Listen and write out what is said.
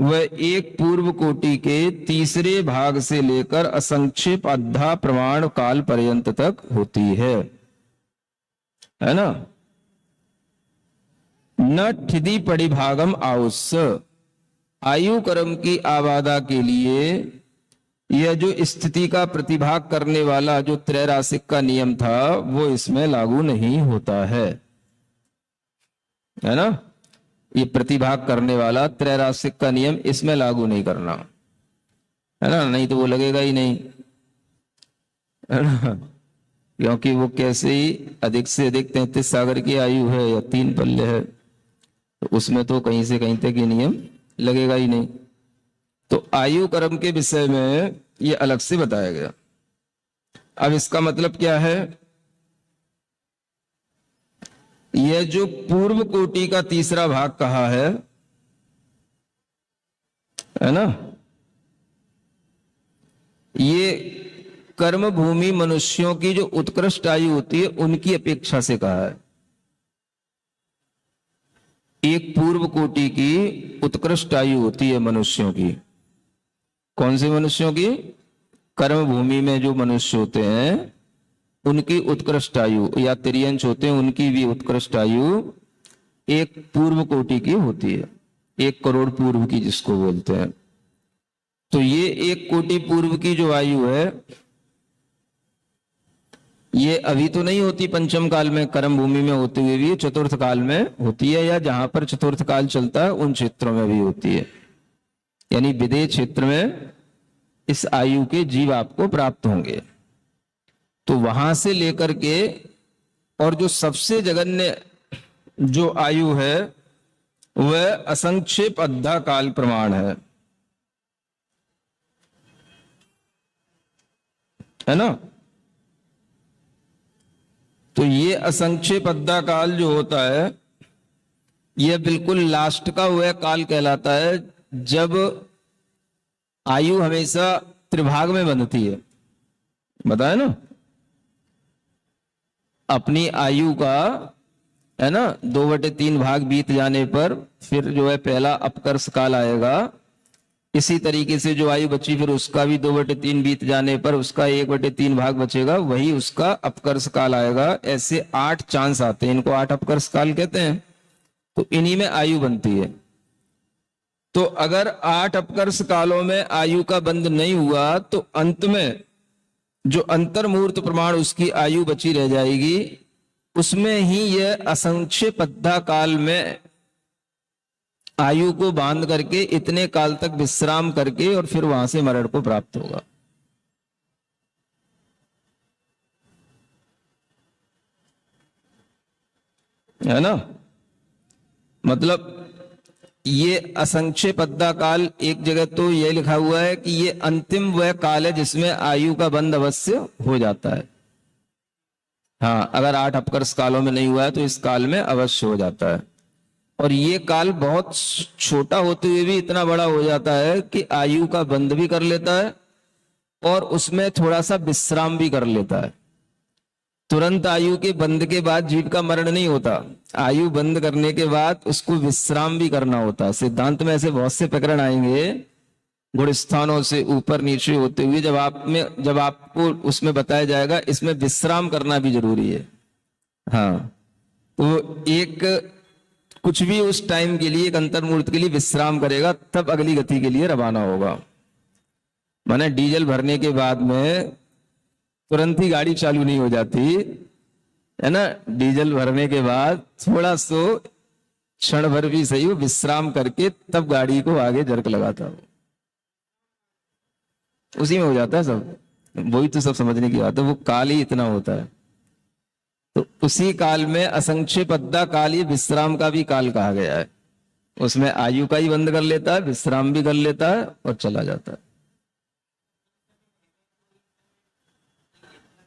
वह एक पूर्व कोटि के तीसरे भाग से लेकर असंक्षेप अद्धा प्रमाण काल पर्यंत तक होती है ना। न ठिदी परिभागम आउस्य, आयु कर्म की आबादा के लिए यह जो स्थिति का प्रतिभाग करने वाला जो त्रैरासिक का नियम था वो इसमें लागू नहीं होता है ना। ये प्रतिभाग करने वाला त्रैरासिक का नियम इसमें लागू नहीं करना है ना, नहीं तो वो लगेगा ही नहीं है ना, क्योंकि वो कैसे ही अधिक से अधिक 33 सागर की आयु है या 3 पल्ले है, तो उसमें तो कहीं से कहीं तक ये नियम लगेगा ही नहीं। तो आयु कर्म के विषय में ये अलग से बताया गया। अब इसका मतलब क्या है, यह जो पूर्व कोटि का तीसरा भाग कहा है ना, ये कर्म भूमि मनुष्यों की जो उत्कृष्ट आयु होती है उनकी अपेक्षा से कहा है। एक पूर्व कोटि की उत्कृष्ट आयु होती है मनुष्यों की। कौन से मनुष्यों की? कर्म भूमि में जो मनुष्य होते हैं उनकी उत्कृष्ट आयु, या तिर्यंश होते हैं उनकी भी उत्कृष्ट आयु एक पूर्व कोटि की होती है, 1 करोड़ पूर्व की जिसको बोलते हैं। तो ये 1 कोटि पूर्व की जो आयु है ये अभी तो नहीं होती पंचम काल में, कर्म भूमि में होते हुए भी चतुर्थ काल में होती है, या जहां पर चतुर्थ काल चलता है उन क्षेत्रों में भी होती है। यानी विदेह क्षेत्र में इस आयु के जीव आपको प्राप्त होंगे। तो वहां से लेकर के और जो सबसे जघन्य जो आयु है वह असंक्षेप अद्धा काल प्रमाण है ना। तो ये असंक्षेप अद्धा काल जो होता है यह बिल्कुल लास्ट का वह काल कहलाता है जब आयु हमेशा त्रिभाग में बनती है, बताया ना। अपनी आयु का है ना 2/3 भाग बीत जाने पर फिर जो है पहला अपकर्ष काल आएगा। इसी तरीके से जो आयु बची फिर उसका भी 2/3 बीत जाने पर उसका 1/3 भाग बचेगा, वही उसका अपकर्ष काल आएगा। ऐसे 8 चांस आते हैं, इनको 8 अपकर्ष काल कहते हैं। तो इन्हीं में आयु बनती है। तो अगर 8 अपकर्ष कालों में आयु का बंध नहीं हुआ तो अंत में जो अंतर्मूर्त प्रमाण उसकी आयु बची रह जाएगी, उसमें ही यह असंक्षेप अद्धा काल में आयु को बांध करके इतने काल तक विश्राम करके और फिर वहां से मरण को प्राप्त होगा। है ना। मतलब ये असंक्षेप अद्धा काल, एक जगह तो ये लिखा हुआ है कि ये अंतिम वह काल है जिसमें आयु का बंध अवश्य हो जाता है। हाँ, अगर 8 अपकर्ष कालों में नहीं हुआ है तो इस काल में अवश्य हो जाता है। और ये काल बहुत छोटा होते हुए भी इतना बड़ा हो जाता है कि आयु का बंध भी कर लेता है और उसमें थोड़ा सा विश्राम भी कर लेता है। तुरंत आयु के बंध के बाद जीव का मरण नहीं होता, आयु बंद करने के बाद उसको विश्राम भी करना होता है। सिद्धांत में ऐसे बहुत से प्रकरण आएंगे गुणस्थानों से ऊपर नीचे होते हुए, जब आपको उसमें बताया जाएगा इसमें विश्राम करना भी जरूरी है। हाँ, तो एक कुछ भी उस टाइम के लिए, एक अंतर्मूर्त के लिए विश्राम करेगा, तब अगली गति के लिए रवाना होगा। माने डीजल भरने के बाद में तुरंत ही गाड़ी चालू नहीं हो जाती है ना। डीजल भरने के बाद थोड़ा सो क्षण भर भी सही हो विश्राम करके तब गाड़ी को आगे जर्क लगाता हो, उसी में हो जाता है सब। वही तो सब समझने की बात है, वो काल ही इतना होता है। तो उसी काल में असंक्षेप अद्धा काल ही विश्राम का भी काल कहा गया है। उसमें आयु का ही बंद कर लेता है, विश्राम भी कर लेता है और चला जाता है।